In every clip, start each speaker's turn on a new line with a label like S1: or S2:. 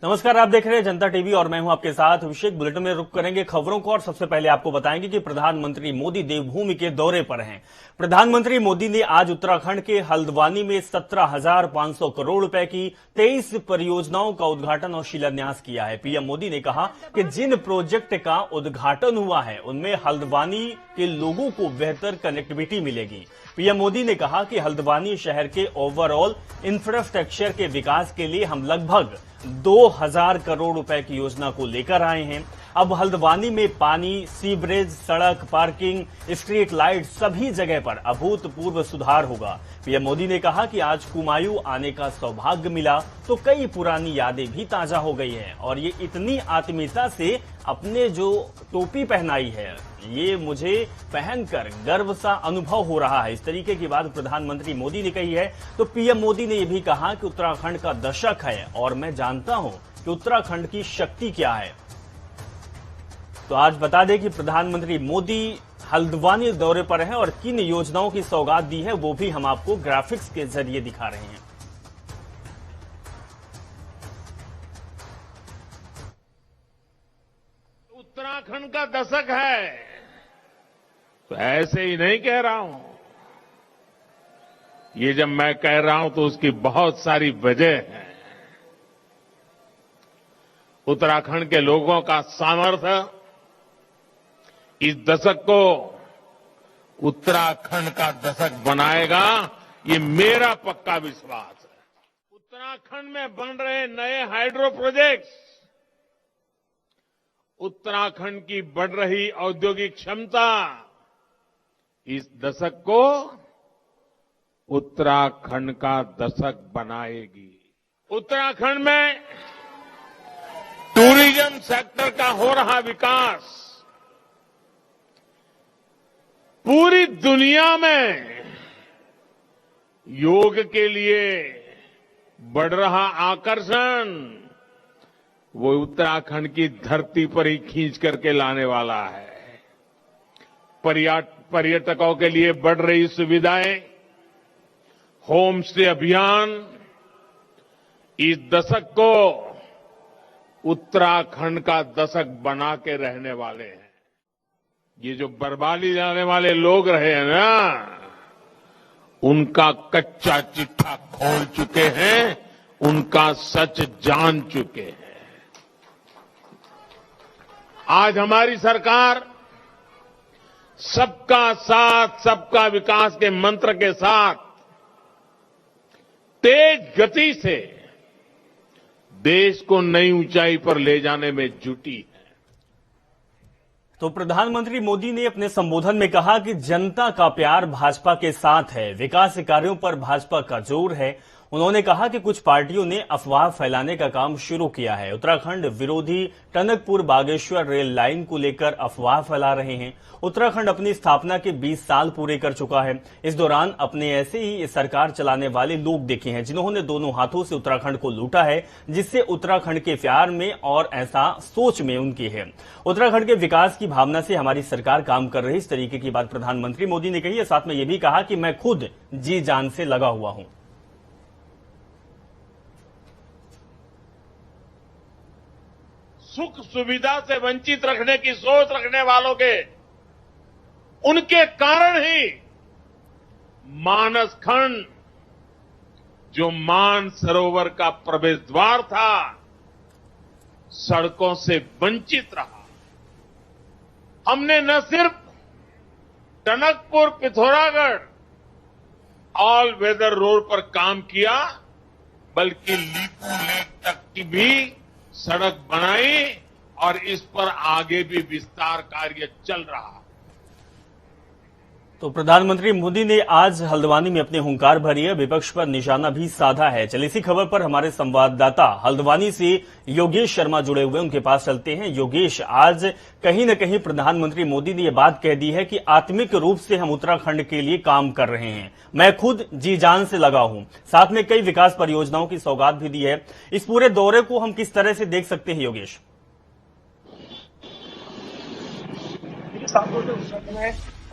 S1: नमस्कार, आप देख रहे हैं जनता टीवी और मैं हूं आपके साथ अभिषेक। बुलेटिन में रुक करेंगे खबरों को और सबसे पहले आपको बताएंगे कि प्रधानमंत्री मोदी देवभूमि के दौरे पर हैं। प्रधानमंत्री मोदी ने आज उत्तराखंड के हल्द्वानी में 17,500 करोड़ रुपए की 23 परियोजनाओं का उद्घाटन और शिलान्यास किया है। पीएम मोदी ने कहा कि जिन प्रोजेक्ट का उद्घाटन हुआ है उनमें हल्द्वानी के लोगों को बेहतर कनेक्टिविटी मिलेगी। पीएम मोदी ने कहा कि हल्द्वानी शहर के ओवरऑल इंफ्रास्ट्रक्चर के विकास के लिए हम लगभग 2,000 करोड़ रुपए की योजना को लेकर आए हैं। अब हल्द्वानी में पानी, सीवरेज, सड़क, पार्किंग, स्ट्रीट लाइट सभी जगह पर अभूतपूर्व सुधार होगा। पीएम मोदी ने कहा कि आज कुमायूं आने का सौभाग्य मिला तो कई पुरानी यादें भी ताजा हो गई हैं और ये इतनी आत्मीयता से अपने जो टोपी पहनाई है ये मुझे पहनकर गर्व सा अनुभव हो रहा है। इस तरीके की बात प्रधानमंत्री मोदी ने कही है। तो पीएम मोदी ने यह भी कहा कि उत्तराखंड का दशक है और मैं जानता हूं कि उत्तराखंड की शक्ति क्या है। तो आज बता दें कि प्रधानमंत्री मोदी हल्द्वानी दौरे पर हैं और किन योजनाओं की सौगात दी है वो भी हम आपको ग्राफिक्स के जरिए दिखा रहे हैं।
S2: उत्तराखंड का दशक है तो ऐसे ही नहीं कह रहा हूं। ये जब मैं कह रहा हूं तो उसकी बहुत सारी वजह है। उत्तराखंड के लोगों का सामर्थ्य इस दशक को उत्तराखंड का दशक बनाएगा, ये मेरा पक्का विश्वास है। उत्तराखंड में बन रहे नए हाइड्रो प्रोजेक्ट्स, उत्तराखंड की बढ़ रही औद्योगिक क्षमता इस दशक को उत्तराखंड का दशक बनाएगी। उत्तराखंड में टूरिज्म सेक्टर का हो रहा विकास पूरी दुनिया में योग के लिए बढ़ रहा आकर्षण वो उत्तराखंड की धरती पर ही खींच करके लाने वाला है। पर्यटकों के लिए बढ़ रही सुविधाएं, होम स्टे अभियान इस दशक को उत्तराखंड का दशक बना के रहने वाले हैं। ये जो बर्बादी लाने वाले लोग रहे हैं ना, उनका कच्चा चिट्ठा खोल चुके हैं, उनका सच जान चुके हैं। आज हमारी सरकार सबका साथ सबका विकास के मंत्र के साथ तेज गति से देश को नई ऊंचाई पर ले जाने में जुटी है।
S1: तो प्रधानमंत्री मोदी ने अपने संबोधन में कहा कि जनता का प्यार भाजपा के साथ है, विकास कार्यों पर भाजपा का जोर है। उन्होंने कहा कि कुछ पार्टियों ने अफवाह फैलाने का काम शुरू किया है। उत्तराखंड विरोधी टनकपुर बागेश्वर रेल लाइन को लेकर अफवाह फैला रहे हैं। उत्तराखंड अपनी स्थापना के 20 साल पूरे कर चुका है। इस दौरान अपने ऐसे ही सरकार चलाने वाले लोग देखे हैं जिन्होंने दोनों हाथों से उत्तराखंड को लूटा है, जिससे उत्तराखंड के प्यार में और ऐसा सोच में उनकी है। उत्तराखंड के विकास की भावना से हमारी सरकार काम कर रही, इस तरीके की बात प्रधानमंत्री मोदी ने कही है। साथ में यह भी कहा कि मैं खुद जी जान से लगा हुआ हूं।
S2: सुख सुविधा से वंचित रखने की सोच रखने वालों के उनके कारण ही मानस खंड जो मान सरोवर का प्रवेश द्वार था सड़कों से वंचित रहा। हमने न सिर्फ Tanakpur Pithoragarh all weather road पर काम किया बल्कि लीपू लेक तक की भी सड़क बनाई और इस पर आगे भी विस्तार कार्य चल रहा।
S1: तो प्रधानमंत्री मोदी ने आज हल्द्वानी में अपने हुंकार भरी है, विपक्ष पर निशाना भी साधा है। चलिए इसी खबर पर हमारे संवाददाता हल्द्वानी से योगेश शर्मा जुड़े हुए, उनके पास चलते हैं। योगेश, आज कहीं न कहीं प्रधानमंत्री मोदी ने यह बात कह दी है कि आत्मिक रूप से हम उत्तराखंड के लिए काम कर रहे हैं, मैं खुद जी जान से लगा हूं। साथ में कई विकास परियोजनाओं की सौगात भी दी है। इस पूरे दौरे को हम किस तरह से देख सकते हैं योगेश?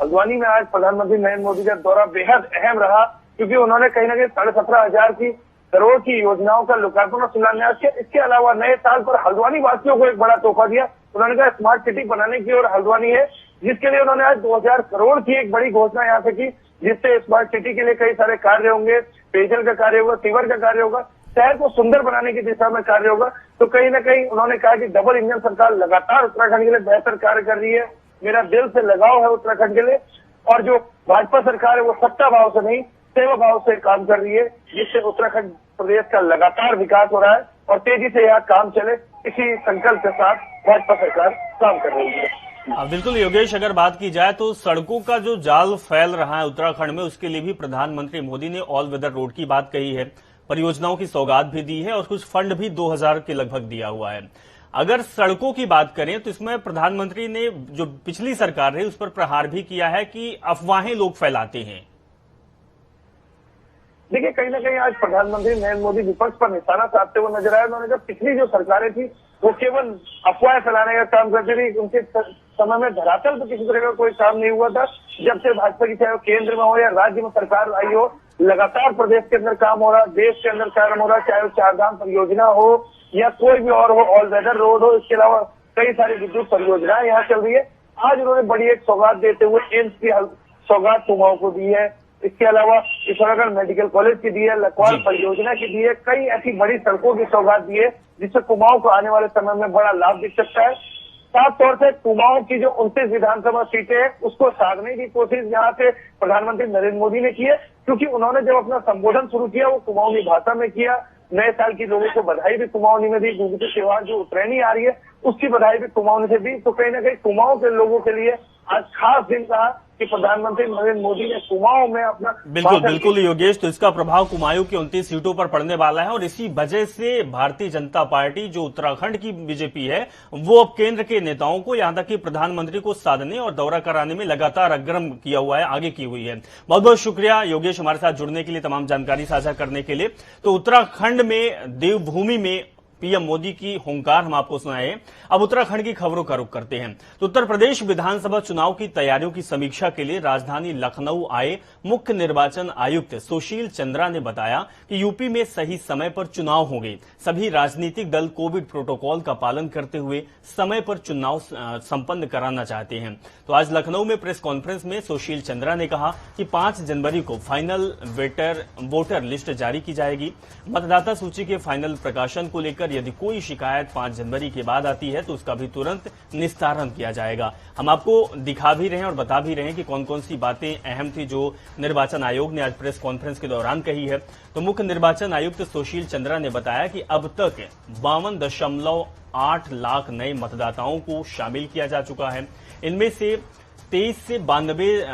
S3: हल्द्वानी में आज प्रधानमंत्री नरेंद्र मोदी का दौरा बेहद अहम रहा क्योंकि उन्होंने कहीं ना कहीं 17,500 की करोड़ की योजनाओं का लोकार्पण और शिलान्यास किया। इसके अलावा नए साल पर हल्द्वानी वासियों को एक बड़ा तोहफा दिया। उन्होंने कहा स्मार्ट सिटी बनाने की और हल्द्वानी है, जिसके लिए उन्होंने आज 2000 करोड़ की एक बड़ी घोषणा यहाँ से की, जिससे स्मार्ट सिटी के लिए कई सारे कार्य होंगे, पेयजल का कार्य होगा, सीवर का कार्य होगा, शहर को सुंदर बनाने की दिशा में कार्य होगा। तो कहीं ना कहीं उन्होंने कहा कि डबल इंजन सरकार लगातार उत्तराखंड के लिए बेहतर कार्य कर रही है। मेरा दिल से लगाव है उत्तराखंड के लिए, और जो भाजपा सरकार है वो सत्ता भाव से नहीं सेवा भाव से काम कर रही है, जिससे उत्तराखंड प्रदेश का लगातार विकास हो रहा है और तेजी से यहाँ काम चले, इसी संकल्प के साथ भाजपा सरकार काम कर रही है।
S1: बिल्कुल योगेश, अगर बात की जाए तो सड़कों का जो जाल फैल रहा है उत्तराखंड में, उसके लिए भी प्रधानमंत्री मोदी ने ऑल वेदर रोड की बात कही है, परियोजनाओं की सौगात भी दी है और कुछ फंड भी 2000 के लगभग दिया हुआ है। अगर सड़कों की बात करें तो इसमें प्रधानमंत्री ने जो पिछली सरकार रही उस पर प्रहार भी किया है कि अफवाहें लोग फैलाते हैं।
S3: देखिए, कहीं ना कहीं आज प्रधानमंत्री नरेंद्र मोदी विपक्ष पर निशाना साधते हुए नजर आए। उन्होंने कहा पिछली जो सरकारें थी वो केवल अफवाहें फैलाने का काम करती थी, उनके समय में धरातल पर किसी तरह का कोई काम नहीं हुआ था। जब से भाजपा की चाहे केंद्र में हो या राज्य में सरकार आई हो, लगातार प्रदेश के अंदर काम हो रहा, देश के अंदर काम हो रहा, चाहे वो चारधाम परियोजना हो या कोई भी और हो, ऑल वेदर रोड हो, इसके अलावा कई सारी विद्युत परियोजनाएं यहाँ चल रही है। आज उन्होंने बड़ी एक सौगात देते हुए एम्स की सौगात कुमाऊं को दी है, इसके अलावा पिथौरागढ़ मेडिकल कॉलेज की दी है, लखवाड़ परियोजना की दी है, कई ऐसी बड़ी सड़कों की सौगात दी है जिससे कुमाऊं को आने वाले समय में बड़ा लाभ दिख सकता है। साफ तौर से कुमाऊं की जो 29 विधानसभा सीटें हैं उसको साधने की कोशिश यहाँ से प्रधानमंत्री नरेंद्र मोदी ने की है, क्योंकि उन्होंने जब अपना संबोधन शुरू किया वो कुमाऊनी भाषा में किया। नए साल की लोगों को बधाई भी कुमाऊनी में दी, गुरु त्योहार जो उत्तरायणी आ रही है उसकी बधाई भी कुमाऊनी से दी। तो कहीं ना कहीं कुमाऊं के लोगों के लिए आज खास दिन रहा कि प्रधानमंत्री नरेंद्र मोदी ने कुमाऊं में अपना
S1: बिल्कुल योगेश, तो इसका प्रभाव कुमाऊं की 29 सीटों पर पड़ने वाला है और इसी वजह से भारतीय जनता पार्टी जो उत्तराखंड की बीजेपी है वो अब केंद्र के नेताओं को यहां तक कि प्रधानमंत्री को साधने और दौरा कराने में लगातार अग्रम किया हुआ है, आगे की हुई है। बहुत बहुत शुक्रिया योगेश हमारे साथ जुड़ने के लिए, तमाम जानकारी साझा करने के लिए। तो उत्तराखंड में देवभूमि में पीएम मोदी की हुंकार हम आपको सुनाए। अब उत्तराखंड की खबरों का रुख करते हैं। तो उत्तर प्रदेश विधानसभा चुनाव की तैयारियों की समीक्षा के लिए राजधानी लखनऊ आए मुख्य निर्वाचन आयुक्त सुशील चंद्रा ने बताया कि यूपी में सही समय पर चुनाव होंगे। सभी राजनीतिक दल कोविड प्रोटोकॉल का पालन करते हुए समय पर चुनाव संपन्न कराना चाहते हैं। तो आज लखनऊ में प्रेस कॉन्फ्रेंस में सुशील चंद्रा ने कहा कि 5 जनवरी को फाइनल वोटर लिस्ट जारी की जाएगी। मतदाता सूची के फाइनल प्रकाशन को लेकर यदि कोई शिकायत 5 जनवरी के बाद आती है तो उसका भी तुरंत निस्तारण किया जाएगा। हम आपको दिखा भी रहे हैं और बता भी रहे हैं कि कौन कौन सी बातें अहम थी जो निर्वाचन आयोग ने आज प्रेस कॉन्फ्रेंस के दौरान कही है। तो मुख्य निर्वाचन आयुक्त सुशील चंद्रा ने बताया कि अब तक 52.8 लाख नए मतदाताओं को शामिल किया जा चुका है। इनमें से 23 से 92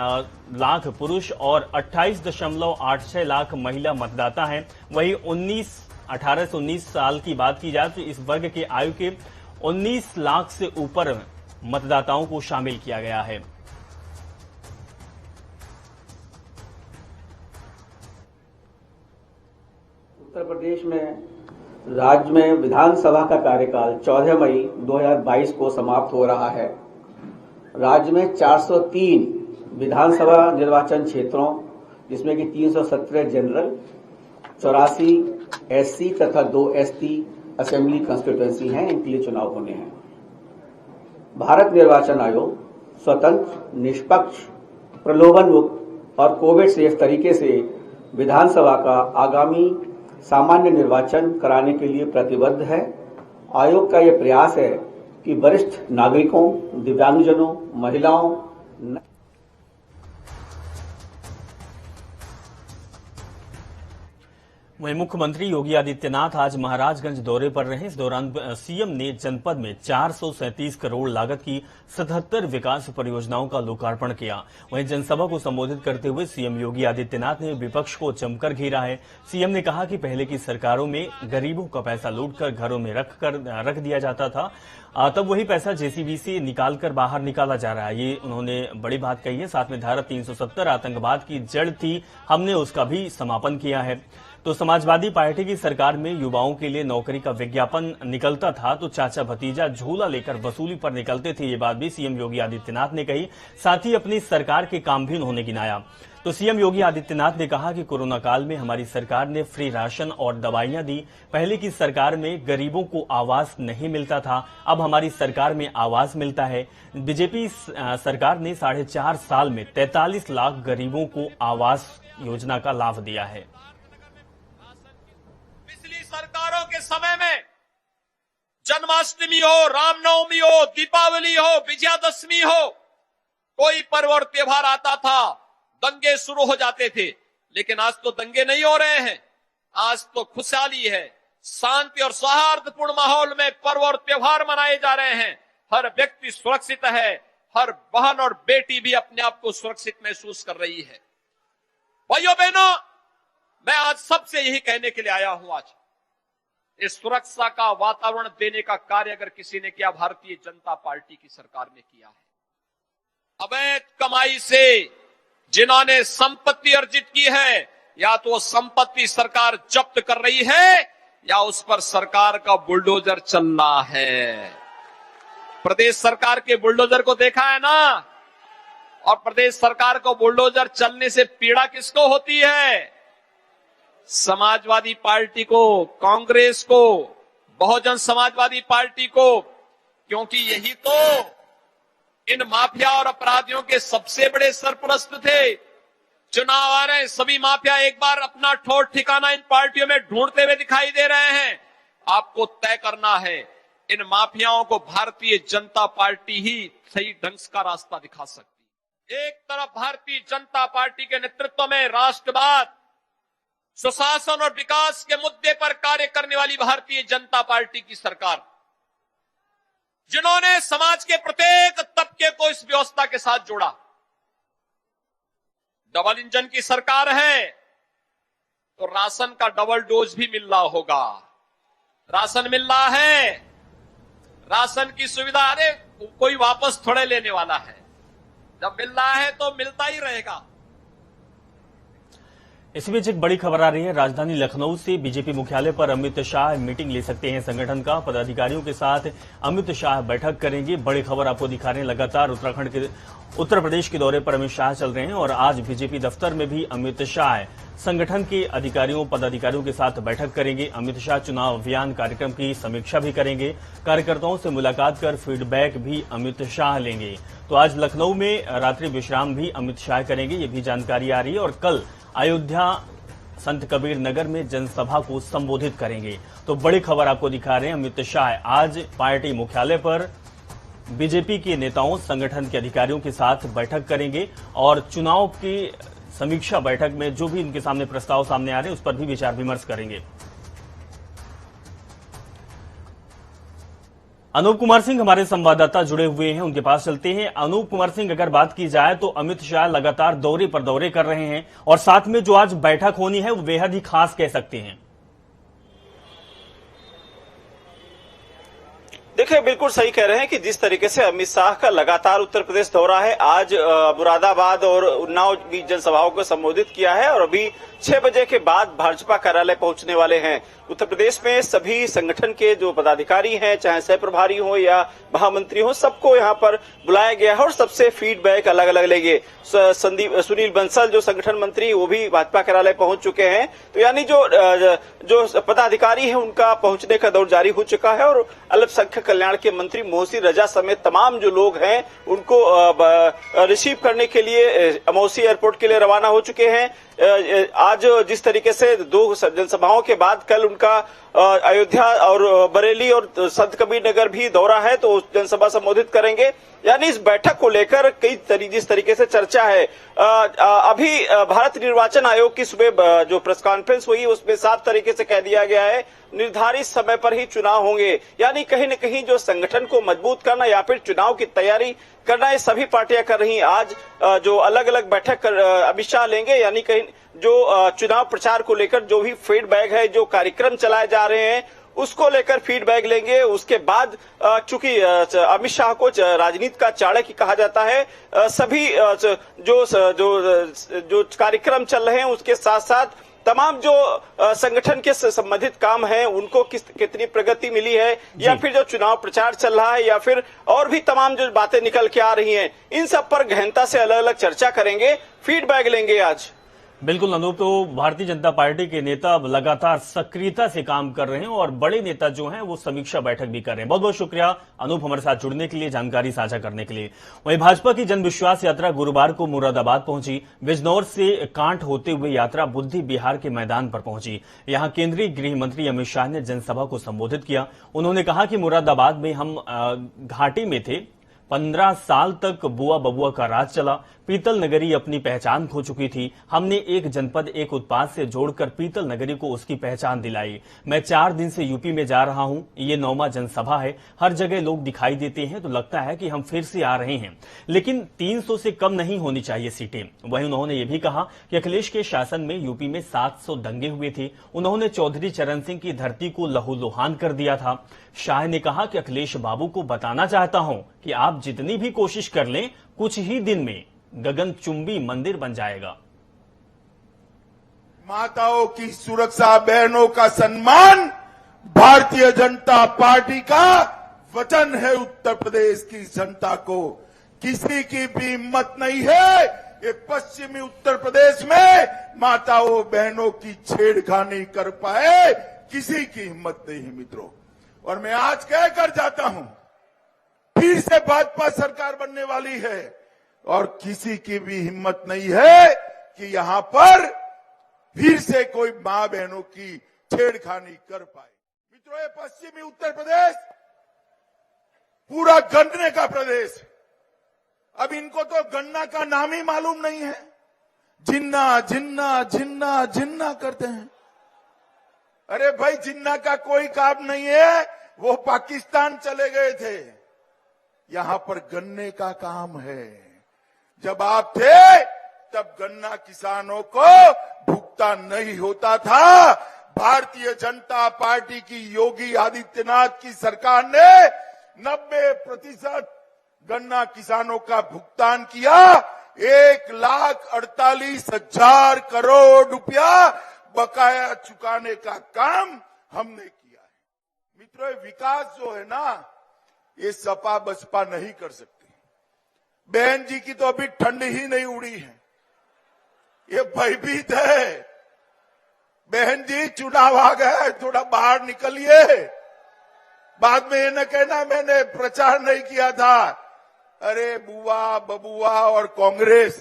S1: लाख पुरुष और 28.86 लाख महिला मतदाता हैं। वहीं 18 से 19 साल की बात की जाए तो इस वर्ग के आयु के 19 लाख से ऊपर मतदाताओं को शामिल किया गया है।
S4: उत्तर प्रदेश में राज्य में विधानसभा का कार्यकाल 14 मई 2022 को समाप्त हो रहा है। राज्य में 403 विधानसभा निर्वाचन क्षेत्रों, जिसमें कि 317 जनरल, 84 एससी तथा 2 एसटी असेंबली कंस्टिट्यूएंसी हैं, इनके लिए चुनाव होने हैं। भारत निर्वाचन आयोग स्वतंत्र, निष्पक्ष, प्रलोभन मुक्त और कोविड सेफ तरीके से विधानसभा का आगामी सामान्य निर्वाचन कराने के लिए प्रतिबद्ध है। आयोग का यह प्रयास है कि वरिष्ठ नागरिकों, दिव्यांगजनों, महिलाओं,
S1: वहीं मुख्यमंत्री योगी आदित्यनाथ आज महाराजगंज दौरे पर रहे। इस दौरान सीएम ने जनपद में 437 करोड़ लागत की 77 विकास परियोजनाओं का लोकार्पण किया। वहीं जनसभा को संबोधित करते हुए सीएम योगी आदित्यनाथ ने विपक्ष को जमकर घेरा है। सीएम ने कहा कि पहले की सरकारों में गरीबों का पैसा लूटकर घरों में रख दिया जाता था, तब वही पैसा जेसीबी से निकालकर बाहर निकाला जा रहा है। ये उन्होंने बड़ी बात कही है। साथ में धारा 370 आतंकवाद की जड़ थी, हमने उसका भी समापन किया है। तो समाजवादी पार्टी की सरकार में युवाओं के लिए नौकरी का विज्ञापन निकलता था तो चाचा भतीजा झूला लेकर वसूली पर निकलते थे। ये बात भी सीएम योगी आदित्यनाथ ने कही, साथ ही अपनी सरकार के काम भी उन्होंने गिनाया। तो सीएम योगी आदित्यनाथ ने कहा कि कोरोना काल में हमारी सरकार ने फ्री राशन और दवाइयां दी। पहले की सरकार में गरीबों को आवास नहीं मिलता था, अब हमारी सरकार में आवास मिलता है। बीजेपी सरकार ने 4.5 साल में 43 लाख गरीबों को आवास योजना का लाभ दिया है।
S5: पिछली सरकारों के समय में जन्माष्टमी हो, रामनवमी हो, दीपावली हो, विजयादशमी हो, कोई पर्व और त्योहार आता था, दंगे शुरू हो जाते थे। लेकिन आज तो दंगे नहीं हो रहे हैं, आज तो खुशहाली है, शांति और सौहार्दपूर्ण माहौल में पर्व और त्योहार मनाए जा रहे हैं। हर व्यक्ति सुरक्षित है, हर बहन और बेटी भी अपने आप को सुरक्षित महसूस कर रही है। भाइयों बहनों, मैं आज सबसे यही कहने के लिए आया हूं। आज इस सुरक्षा का वातावरण देने का कार्य अगर किसी ने किया, भारतीय जनता पार्टी की सरकार ने किया है। अवैध कमाई से जिन्होंने संपत्ति अर्जित की है, या तो संपत्ति सरकार जब्त कर रही है या उस पर सरकार का बुलडोजर चल रहा है। प्रदेश सरकार के बुलडोजर को देखा है ना, और प्रदेश सरकार को बुलडोजर चलने से पीड़ा किसको होती है? समाजवादी पार्टी को, कांग्रेस को, बहुजन समाजवादी पार्टी को, क्योंकि यही तो इन माफिया और अपराधियों के सबसे बड़े सरपरस्त थे। चुनाव आ रहे हैं, सभी माफिया एक बार अपना ठोर ठिकाना इन पार्टियों में ढूंढते हुए दिखाई दे रहे हैं। आपको तय करना है, इन माफियाओं को भारतीय जनता पार्टी ही सही ढंग का रास्ता दिखा सकती है। एक तरफ भारतीय जनता पार्टी के नेतृत्व में राष्ट्रवाद, सुशासन और विकास के मुद्दे पर कार्य करने वाली भारतीय जनता पार्टी की सरकार, जिन्होंने समाज के प्रत्येक तबके को इस व्यवस्था के साथ जोड़ा। डबल इंजन की सरकार है तो राशन का डबल डोज भी मिल रहा होगा। राशन मिल रहा है, राशन की सुविधा, अरे कोई वापस थोड़े लेने वाला है, जब मिल रहा है तो मिलता ही रहेगा।
S1: इसी बीच एक बड़ी खबर आ रही है। राजधानी लखनऊ से बीजेपी मुख्यालय पर अमित शाह मीटिंग ले सकते हैं। संगठन का पदाधिकारियों के साथ अमित शाह बैठक करेंगे। बड़ी खबर आपको दिखा रहे हैं। लगातार उत्तर प्रदेश के दौरे पर अमित शाह चल रहे हैं और आज बीजेपी दफ्तर में भी अमित शाह संगठन के अधिकारियों पदाधिकारियों के साथ बैठक करेंगे। अमित शाह चुनाव अभियान कार्यक्रम की समीक्षा भी करेंगे। कार्यकर्ताओं से मुलाकात कर फीडबैक भी अमित शाह लेंगे। तो आज लखनऊ में रात्रि विश्राम भी अमित शाह करेंगे, ये भी जानकारी आ रही है। और कल अयोध्या संत कबीर नगर में जनसभा को संबोधित करेंगे। तो बड़ी खबर आपको दिखा रहे हैं। अमित शाह आज पार्टी मुख्यालय पर बीजेपी के नेताओं, संगठन के अधिकारियों के साथ बैठक करेंगे और चुनाव की समीक्षा बैठक में जो भी इनके सामने प्रस्ताव सामने आ रहे हैं उस पर भी विचार विमर्श करेंगे। अनूप कुमार सिंह हमारे संवाददाता जुड़े हुए हैं, उनके पास चलते हैं। अनूप कुमार सिंह, अगर बात की जाए तो अमित शाह लगातार दौरे पर दौरे कर रहे हैं और साथ में जो आज बैठक होनी है वो बेहद ही खास कह सकते हैं।
S6: देखिए, बिल्कुल सही कह रहे हैं कि जिस तरीके से अमित शाह का लगातार उत्तर प्रदेश दौरा है, आज मुरादाबाद और उन्नाव की जनसभाओं को संबोधित किया है और अभी 6 बजे के बाद भाजपा कार्यालय पहुंचने वाले हैं। उत्तर प्रदेश में सभी संगठन के जो पदाधिकारी हैं, चाहे सह प्रभारी हो या महामंत्री हो, सबको यहाँ पर बुलाया गया है और सबसे फीडबैक अलग अलग लेंगे। सुनील बंसल जो संगठन मंत्री, वो भी भाजपा कार्यालय पहुंच चुके हैं। तो यानी जो पदाधिकारी हैं उनका पहुंचने का दौर जारी हो चुका है और अल्पसंख्यक कल्याण के मंत्री मोहसिन रजा समेत तमाम जो लोग हैं उनको रिसीव करने के लिए अमौसी एयरपोर्ट के लिए रवाना हो चुके हैं। आज जिस तरीके से 2 जनसभाओं के बाद कल उनका अयोध्या और बरेली और संत कबीर नगर भी दौरा है, तो जनसभा संबोधित करेंगे। यानी इस बैठक को लेकर जिस तरीके से चर्चा है, अभी भारत निर्वाचन आयोग की सुबह जो प्रेस कॉन्फ्रेंस हुई उसमें साफ तरीके से कह दिया गया है निर्धारित समय पर ही चुनाव होंगे। यानी कहीं न कहीं जो संगठन को मजबूत करना या फिर चुनाव की तैयारी करना, ये सभी पार्टियां कर रही हैं। आज जो अलग अलग बैठक अमित शाह लेंगे, यानी कहीं जो चुनाव प्रचार को लेकर जो भी फीडबैक है, जो कार्यक्रम चलाए जा रहे हैं उसको लेकर फीडबैक लेंगे। उसके बाद चूंकि अमित शाह को राजनीति का चाणक्य कहा जाता है, सभी जो कार्यक्रम चल रहे हैं उसके साथ साथ तमाम जो संगठन के संबंधित काम है उनको कितनी प्रगति मिली है, या फिर जो चुनाव प्रचार चल रहा है, या फिर और भी तमाम जो बातें निकल के आ रही हैं, इन सब पर गहनता से अलग अलग चर्चा करेंगे, फीडबैक लेंगे आज।
S1: बिल्कुल अनूप, तो भारतीय जनता पार्टी के नेता अब लगातार सक्रियता से काम कर रहे हैं और बड़े नेता जो हैं वो समीक्षा बैठक भी कर रहे हैं। बहुत बहुत शुक्रिया अनूप हमारे साथ जुड़ने के लिए, जानकारी साझा करने के लिए। वहीं भाजपा की जन विश्वास यात्रा गुरुवार को मुरादाबाद पहुंची। बिजनौर से कांट होते हुए यात्रा बुद्धि बिहार के मैदान पर पहुंची। यहां केंद्रीय गृह मंत्री अमित शाह ने जनसभा को संबोधित किया। उन्होंने कहा कि मुरादाबाद में हम घाटी में थे, 15 साल तक बुआ बबुआ का राज चला। पीतल नगरी अपनी पहचान खो चुकी थी। हमने एक जनपद एक उत्पाद से जोड़कर पीतल नगरी को उसकी पहचान दिलाई। मैं 4 दिन से यूपी में जा रहा हूं। ये 9वां जनसभा है। हर जगह लोग दिखाई देते हैं तो लगता है कि हम फिर से आ रहे हैं, लेकिन 300 से कम नहीं होनी चाहिए सीटें। वहीं उन्होंने ये भी कहा कि अखिलेश के शासन में यूपी में 700 दंगे हुए थे। उन्होंने चौधरी चरण सिंह की धरती को लहूलुहान कर दिया था। शाह ने कहा कि अखिलेश बाबू को बताना चाहता हूं कि आप जितनी भी कोशिश कर लें, कुछ ही दिन में गगनचुंबी मंदिर बन जाएगा।
S7: माताओं की सुरक्षा, बहनों का सम्मान भारतीय जनता पार्टी का वचन है। उत्तर प्रदेश की जनता को किसी की भी हिम्मत नहीं है ये पश्चिमी उत्तर प्रदेश में माताओं बहनों की छेड़खानी कर पाए, किसी की हिम्मत नहीं है मित्रों। और मैं आज कह कर जाता हूं, फिर से भाजपा सरकार बनने वाली है और किसी की भी हिम्मत नहीं है कि यहां पर फिर से कोई मां बहनों की छेड़खानी कर पाए। मित्रों, ये पश्चिमी उत्तर प्रदेश पूरा गन्ने का प्रदेश। अब इनको तो गन्ना का नाम ही मालूम नहीं है। जिन्ना जिन्ना जिन्ना जिन्ना करते हैं। अरे भाई, जिन्ना का कोई काम नहीं है, वो पाकिस्तान चले गए थे। यहां पर गन्ने का काम है। जब आप थे तब गन्ना किसानों को भुगतान नहीं होता था। भारतीय जनता पार्टी की योगी आदित्यनाथ की सरकार ने 90% गन्ना किसानों का भुगतान किया। 1,48,000 करोड़ रुपया बकाया चुकाने का काम हमने किया है। मित्रों, विकास जो है ना, ये सपा बसपा नहीं कर सकती। बहन जी की तो अभी ठंड ही नहीं उड़ी है, ये भयभीत है। बहन जी, चुनाव आ गया है, थोड़ा बाहर निकलिए। बाद में ये न कहना मैंने प्रचार नहीं किया था। अरे बुआ बबुआ और कांग्रेस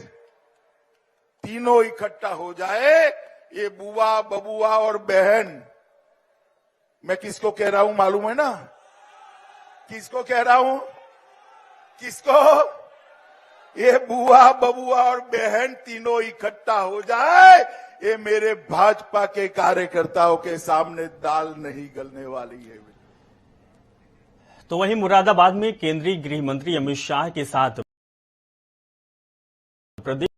S7: तीनों इकट्ठा हो जाए, ये बुआ बबुआ और बहन, मैं किसको कह रहा हूं मालूम है ना? किसको कह रहा हूं? किसको? ये बुआ बबुआ और बहन तीनों इकट्ठा हो जाए, ये मेरे भाजपा के कार्यकर्ताओं के सामने दाल नहीं गलने वाली है।
S1: तो वहीं मुरादाबाद में केंद्रीय गृह मंत्री अमित शाह के साथ प्रदेश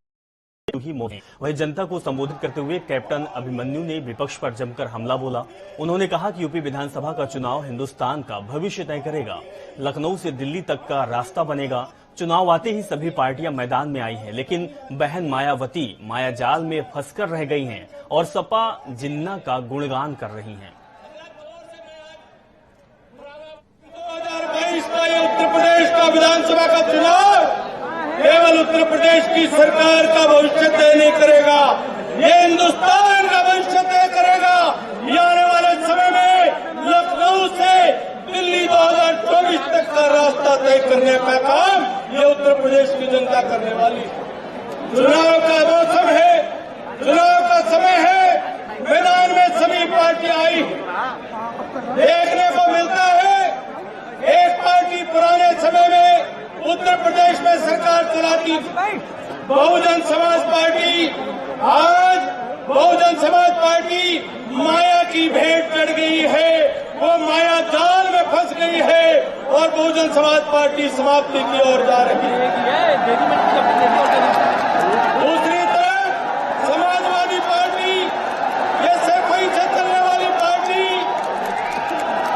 S1: ही मोदी। वहीं जनता को संबोधित करते हुए कैप्टन अभिमन्यु ने विपक्ष पर जमकर हमला बोला। उन्होंने कहा कि यूपी विधानसभा का चुनाव हिंदुस्तान का भविष्य तय करेगा। लखनऊ से दिल्ली तक का रास्ता बनेगा। चुनाव आते ही सभी पार्टियां मैदान में आई हैं, लेकिन बहन मायावती मायाजाल में फंसकर रह गई हैं और सपा जिन्ना का गुणगान कर रही हैं।
S8: 2022 का ये उत्तर प्रदेश का विधानसभा का चुनाव केवल उत्तर प्रदेश की सरकार का भविष्य तय नहीं करेगा, ये हिंदुस्तान का भविष्य तय करेगा। ये आने वाले समय में लखनऊ से दिल्ली 2024 तक का रास्ता तय करने का काम ये उत्तर प्रदेश की जनता करने वाली है। चुनाव का मौसम है, चुनाव का समय है, मैदान में सभी पार्टियां आई। देखने को मिलता है एक पार्टी पुराने समय में उत्तर प्रदेश में सरकार चलाती थी, बहुजन समाज पार्टी। आज बहुजन समाज पार्टी माया की भेंट चढ़ गई है, वो माया जाल में फंस गई है और बहुजन समाज पार्टी समाप्ति की ओर जा रही है। दूसरी तरफ समाजवादी पार्टी, ये सफाई से चलने वाली पार्टी,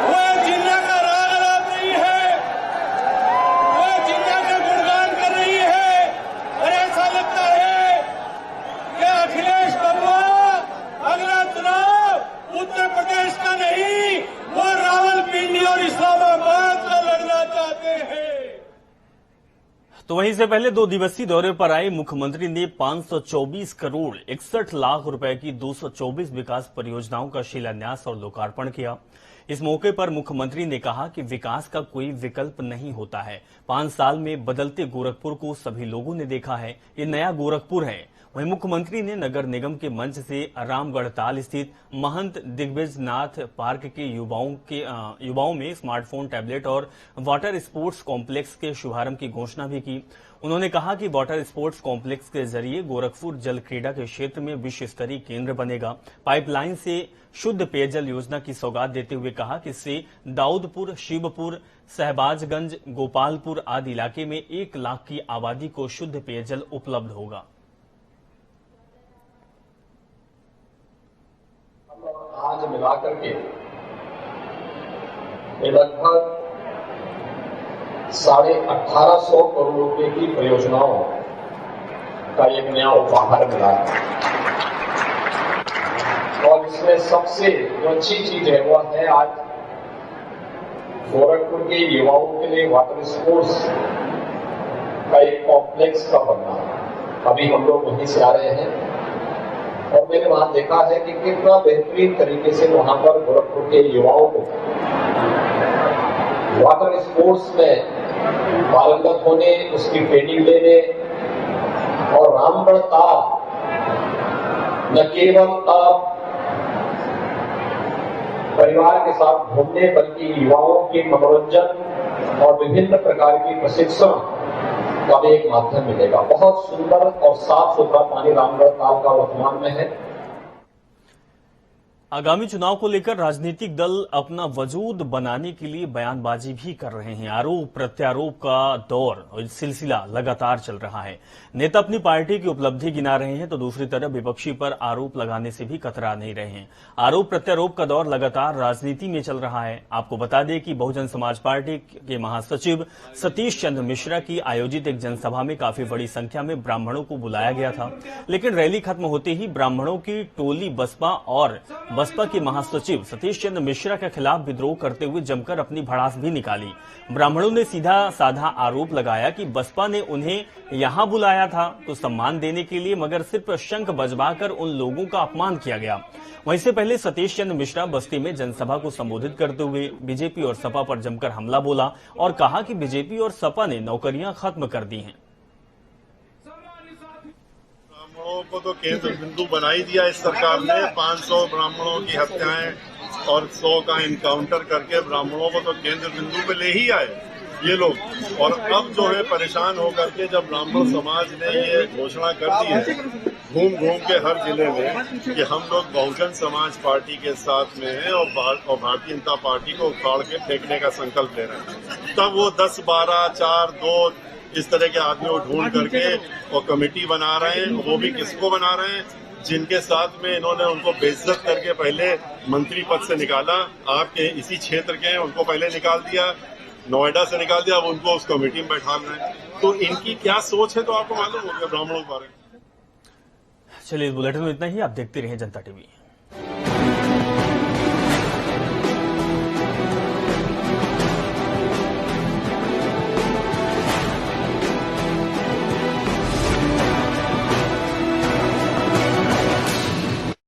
S8: वो जिन्ना का राग अलाप रही है, वो जिन्ना का गुणगान कर रही है। और ऐसा लगता है कि अखिलेश बबुआ अगला
S1: तो वहीं से पहले 2 दिवसीय दौरे पर आए मुख्यमंत्री ने 524 करोड़ 61 लाख रुपए की 224 विकास परियोजनाओं का शिलान्यास और लोकार्पण किया। इस मौके पर मुख्यमंत्री ने कहा कि विकास का कोई विकल्प नहीं होता है। 5 साल में बदलते गोरखपुर को सभी लोगों ने देखा है, ये नया गोरखपुर है। वहीं मुख्यमंत्री ने नगर निगम के मंच से रामगढ़ ताल स्थित महंत दिग्विजयनाथ पार्क के युवाओं में स्मार्टफोन, टैबलेट और वाटर स्पोर्ट्स कॉम्प्लेक्स के शुभारंभ की घोषणा भी की। उन्होंने कहा कि वाटर स्पोर्ट्स कॉम्प्लेक्स के जरिए गोरखपुर जल क्रीड़ा के क्षेत्र में विश्व स्तरीय केंद्र बनेगा। पाइपलाइन से शुद्ध पेयजल योजना की सौगात देते हुए कहा कि इससे दाऊदपुर, शिवपुर, सहबाजगंज, गोपालपुर आदि इलाके में 1 लाख की आबादी को शुद्ध पेयजल उपलब्ध होगा।
S9: आज मिलाकर के लगभग 1850 करोड़ रुपए की परियोजनाओं का एक नया उपहार मिला है। और इसमें सबसे जो अच्छी चीज है वो है आज गोरखपुर के युवाओं के लिए वाटर स्पोर्ट्स का एक कॉम्प्लेक्स का बनना। अभी हम लोग वहीं से आ रहे हैं और मैंने वहां देखा है कि कितना बेहतरीन तरीके से वहां पर गोरखपुर के युवाओं को वाटर स्पोर्ट्स में पारंगत होने, उसकी ट्रेनिंग लेने और रामगढ़ ताल न केवल परिवार के साथ घूमने बल्कि युवाओं के मनोरंजन और विभिन्न प्रकार की प्रशिक्षण का भी एक माध्यम मिलेगा। बहुत सुंदर और साफ सुथरा पानी रामगढ़ ताल का वर्तमान में है।
S1: आगामी चुनाव को लेकर राजनीतिक दल अपना वजूद बनाने के लिए बयानबाजी भी कर रहे हैं। आरोप प्रत्यारोप का दौर और सिलसिला लगातार चल रहा है। नेता अपनी पार्टी की उपलब्धि गिना रहे हैं तो दूसरी तरफ विपक्षी पर आरोप लगाने से भी कतरा नहीं रहे हैं। आरोप प्रत्यारोप का दौर लगातार राजनीति में चल रहा है। आपको बता दें कि बहुजन समाज पार्टी के महासचिव सतीश चंद्र मिश्रा की आयोजित एक जनसभा में काफी बड़ी संख्या में ब्राह्मणों को बुलाया गया था, लेकिन रैली खत्म होते ही ब्राह्मणों की टोली बसपा के महासचिव सतीश चंद्र मिश्रा के खिलाफ विद्रोह करते हुए जमकर अपनी भड़ास भी निकाली। ब्राह्मणों ने सीधा साधा आरोप लगाया कि बसपा ने उन्हें यहां बुलाया था तो सम्मान देने के लिए, मगर सिर्फ शंख बजवाकर उन लोगों का अपमान किया गया। वहीं से पहले सतीश चंद्र मिश्रा बस्ती में जनसभा को संबोधित करते हुए बीजेपी और सपा पर जमकर हमला बोला और कहा कि बीजेपी और सपा ने नौकरियां खत्म कर दी हैं।
S10: ब्राह्मणों को तो केंद्र बिंदु बना ही दिया इस सरकार ने। 500 ब्राह्मणों की हत्याएं और 100 का इनकाउंटर करके ब्राह्मणों को तो केंद्र बिंदु पे ले ही आए ये लोग। और अब जो है परेशान होकर के जब ब्राह्मण समाज ने ये घोषणा कर दी है घूम घूम के हर जिले में कि हम लोग बहुजन समाज पार्टी के साथ में हैं और भारतीय जनता पार्टी को उखाड़ के फेंकने का संकल्प ले रहे हैं, तब वो 10, 12, 4, 2 इस तरह के आदमियों को ढूंढ करके और कमेटी बना रहे हैं। वो भी किसको बना रहे हैं? जिनके साथ में इन्होंने उनको बेइज्जत करके पहले मंत्री पद से निकाला, आपके इसी क्षेत्र के हैं, उनको पहले निकाल दिया, नोएडा से निकाल दिया, अब उनको उस कमेटी में बैठा रहे हैं। तो इनकी क्या सोच है तो आपको मालूम हो गया ब्राह्मणों के बारे में।
S1: चलिए इस बुलेटिन में इतना ही। आप देखते रहिए जनता टीवी।